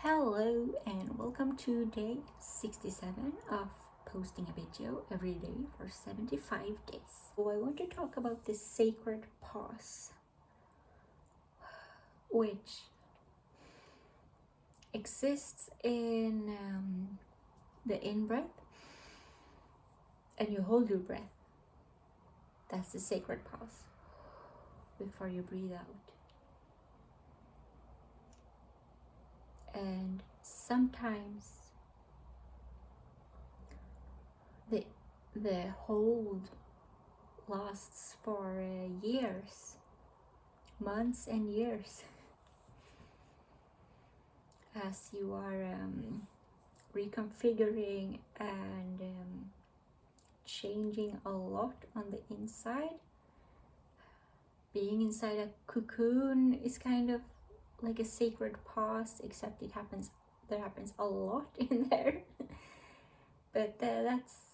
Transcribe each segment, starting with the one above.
Hello and welcome to day 67 of posting a video every day for 75 days. So I want to talk about this sacred pause, which exists in the in-breath, and you hold your breath. That's the sacred pause before you breathe out. And sometimes the hold lasts for years, months and years, as you are reconfiguring and changing a lot on the inside. Being inside a cocoon is kind of like a sacred pause, except there happens a lot in there. But that's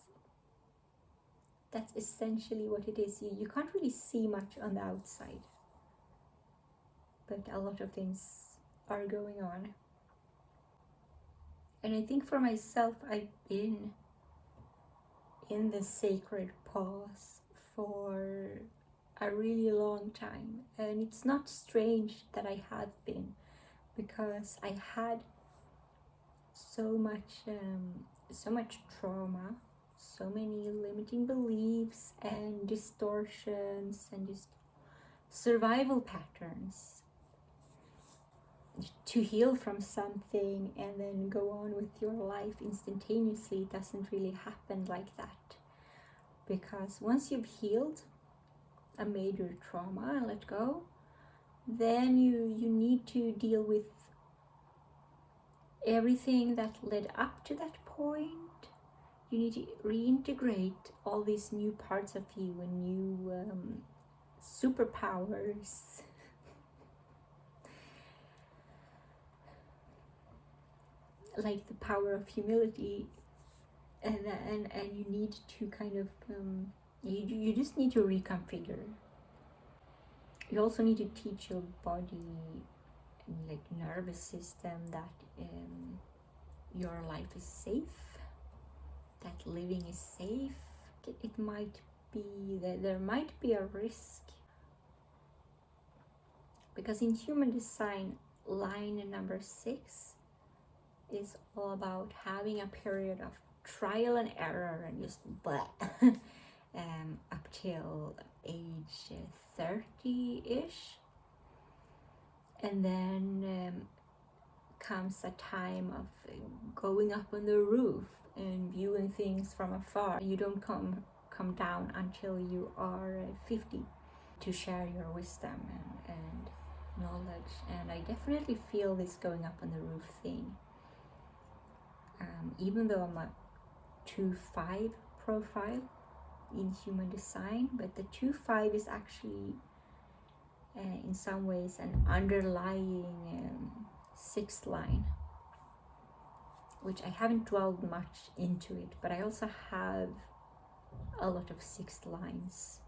essentially what it is. You can't really see much on the outside, but a lot of things are going on. And I think for myself, I've been in the sacred pause for a really long time, and it's not strange that I have been, because I had so much trauma, so many limiting beliefs and distortions and just survival patterns. To heal from something and then go on with your life instantaneously doesn't really happen like that, because once you've healed a major trauma and let go, then you need to deal with everything that led up to that point. You need to reintegrate all these new parts of you and new superpowers. Like the power of humility, and you need to kind of you just need to reconfigure. You also need to teach your body, like nervous system, that your life is safe, that living is safe. It might be that there might be a risk, because in human design, line number 6 is all about having a period of trial and error and just up till age 30-ish, and then comes a time of going up on the roof and viewing things from afar. You don't come down until you are 50 to share your wisdom and knowledge. And I definitely feel this going up on the roof thing. Even though I'm a 2-5 profile in human design, but the 2-5 is actually in some ways an underlying 6th line, which I haven't dwelled much into it, but I also have a lot of 6th lines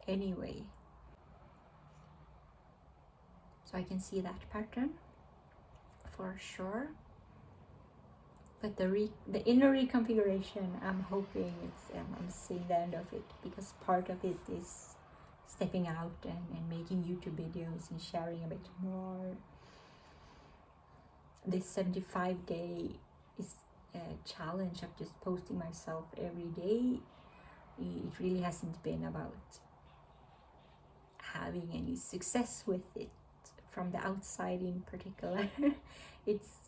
anyway, so I can see that pattern for sure. But the inner reconfiguration, I'm hoping I'm seeing the end of it, because part of it is stepping out and making YouTube videos and sharing a bit more. This 75-day is a challenge of just posting myself every day. It really hasn't been about having any success with it from the outside in particular.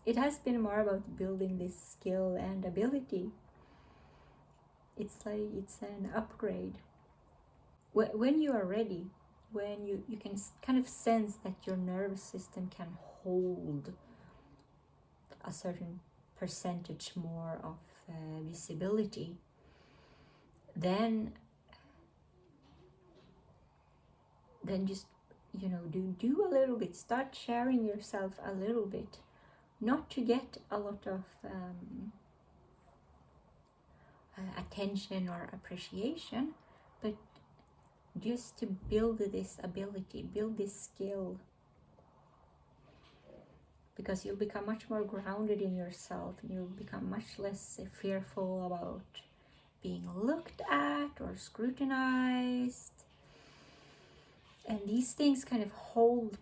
It has been more about building this skill and ability. It's like it's an upgrade. When you are ready, when you can kind of sense that your nervous system can hold a certain percentage more of visibility, then just do a little bit, start sharing yourself a little bit, not to get a lot of attention or appreciation, but just to build this ability, build this skill, because you'll become much more grounded in yourself, and you'll become much less fearful about being looked at or scrutinized. And these things kind of holds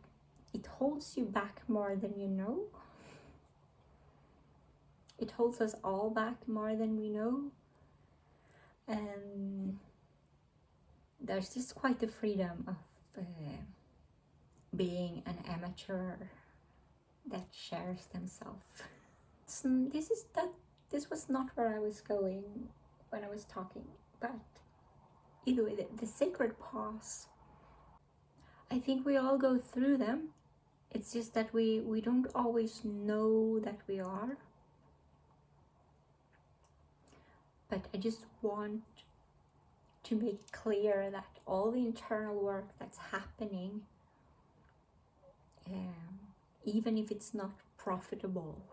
you back more than you know. It holds us all back more than we know. And there's just quite the freedom of being an amateur that shares themselves. This was not where I was going when I was talking, but either way, the sacred pause, I think we all go through them. It's just that we don't always know that we are. But I just want to make clear that all the internal work that's happening, even if it's not profitable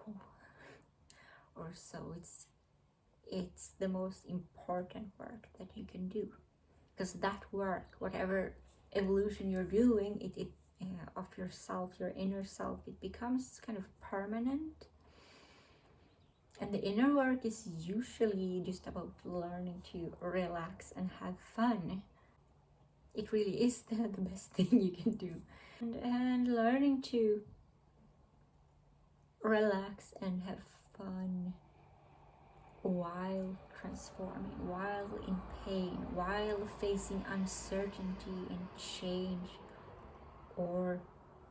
or so, it's the most important work that you can do. Because that work, whatever evolution you're doing, it of yourself, your inner self, it becomes kind of permanent. And the inner work is usually just about learning to relax and have fun. It really is the best thing you can do. And learning to relax and have fun while transforming, while in pain, while facing uncertainty and change, or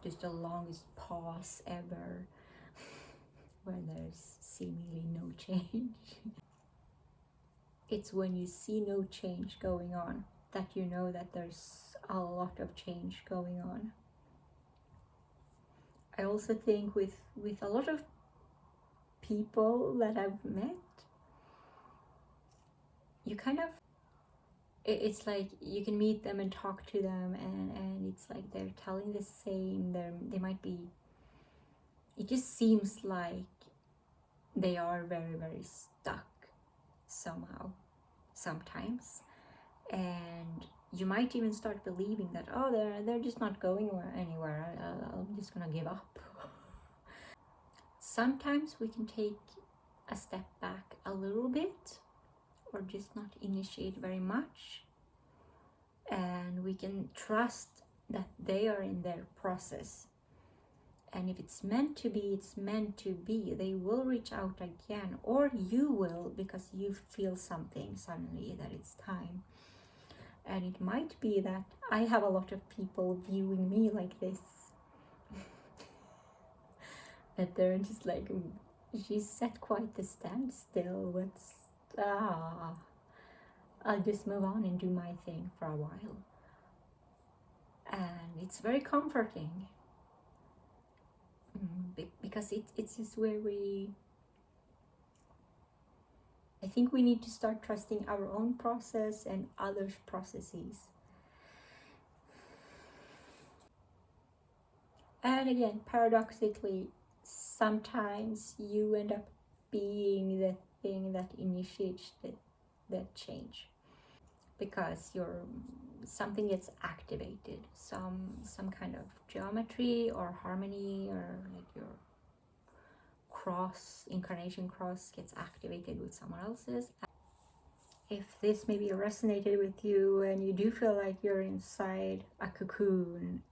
just the longest pause ever where there's seemingly no change. It's when you see no change going on that you know that there's a lot of change going on. I also think with a lot of people that I've met, you kind of, it's like you can meet them and talk to them, and it's like they're telling the same, they might be, it just seems like they are very, very stuck somehow, sometimes. And you might even start believing that, oh, they're just not going anywhere, I'm just gonna give up. Sometimes we can take a step back a little bit, or just not initiate very much, and we can trust that they are in their process. And if it's meant to be, it's meant to be. They will reach out again, or you will, because you feel something suddenly that it's time. And it might be that I have a lot of people viewing me like this. That they're just like, she's set quite the standstill. I'll just move on and do my thing for a while. And it's very comforting. Because it's just where I think we need to start trusting our own process and others' processes. And again, paradoxically, sometimes you end up being the thing that initiates the change, because something gets activated, some kind of geometry or harmony, or like your incarnation cross gets activated with someone else's. If this maybe resonated with you and you do feel like you're inside a cocoon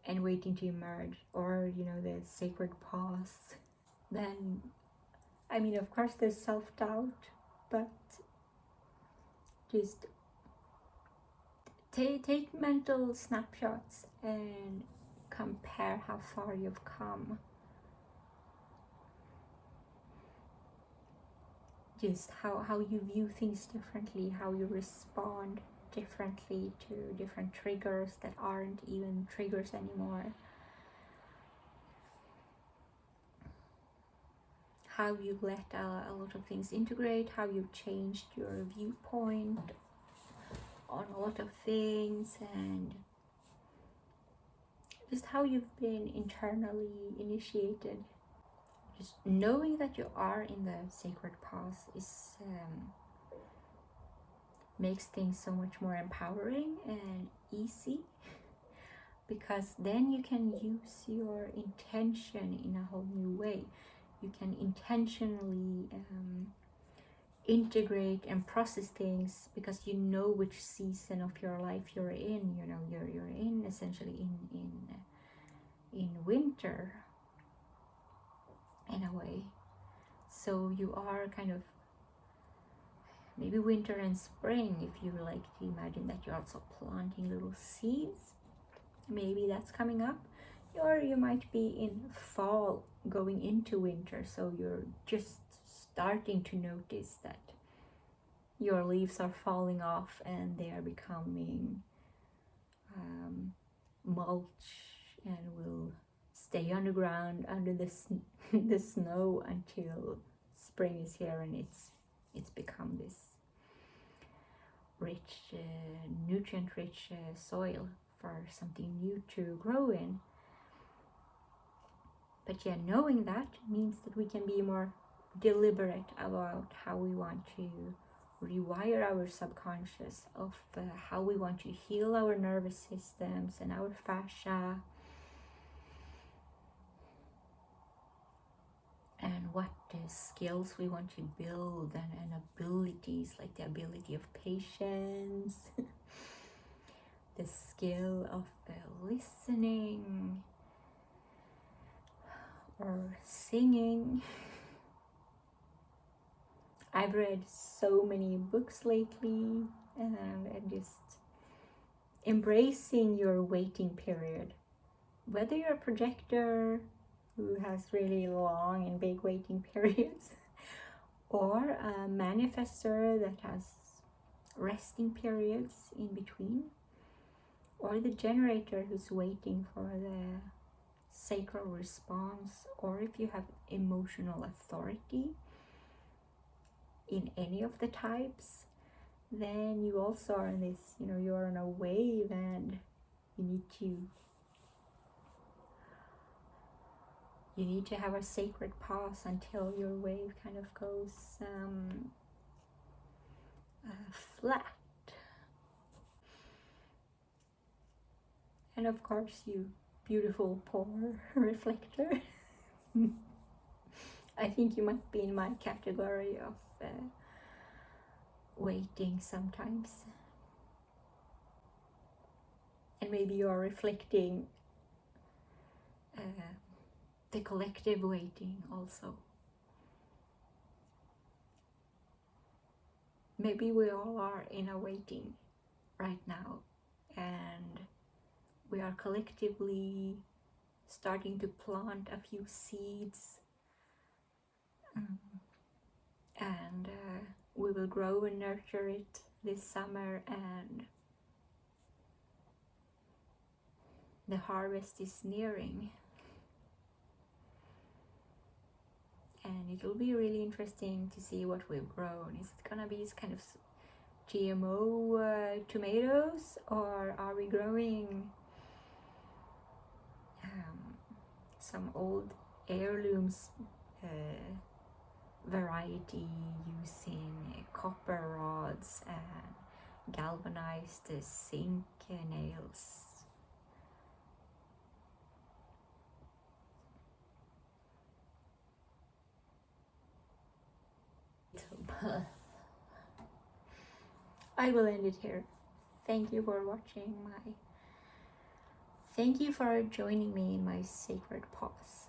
and waiting to emerge, or the sacred pause, then I mean, of course there's self-doubt, but just take mental snapshots and compare how far you've come. Just how you view things differently, how you respond differently to different triggers that aren't even triggers anymore. How you let a lot of things integrate, how you changed your viewpoint on a lot of things, and just how you've been internally initiated. Just knowing that you are in the sacred pause makes things so much more empowering and easy. because then you can use your intention in a whole new way. You can intentionally integrate and process things because you know which season of your life you're in. You know, you're in essentially in winter in a way. So you are kind of maybe winter and spring, if you like to imagine that you're also planting little seeds. Maybe that's coming up. Or you might be in fall going into winter, so you're just starting to notice that your leaves are falling off and they are becoming mulch and will stay underground under the snow until spring is here, and it's become this rich, nutrient-rich soil for something new to grow in. But yeah, knowing that means that we can be more deliberate about how we want to rewire our subconscious, of how we want to heal our nervous systems and our fascia, and what skills we want to build, and abilities, like the ability of patience, the skill of listening or singing. I've read so many books lately, and just embracing your waiting period. Whether you're a projector who has really long and big waiting periods, or a manifestor that has resting periods in between, or the generator who's waiting for the sacral response, or if you have emotional authority in any of the types, then you also are in this, you're on a wave, and you need to have a sacred pause until your wave kind of goes flat. And of course, you beautiful poor reflector, I think you might be in my category of waiting sometimes. And maybe you are reflecting the collective waiting also. Maybe we all are in a waiting right now, and we are collectively starting to plant a few seeds, and we will grow and nurture it this summer, and the harvest is nearing. And it will be really interesting to see what we've grown. Is it gonna be this kind of GMO tomatoes, or are we growing some old heirlooms variety using copper rods and galvanized zinc nails? I will end it here. Thank you for watching Thank you for joining me in my sacred pause.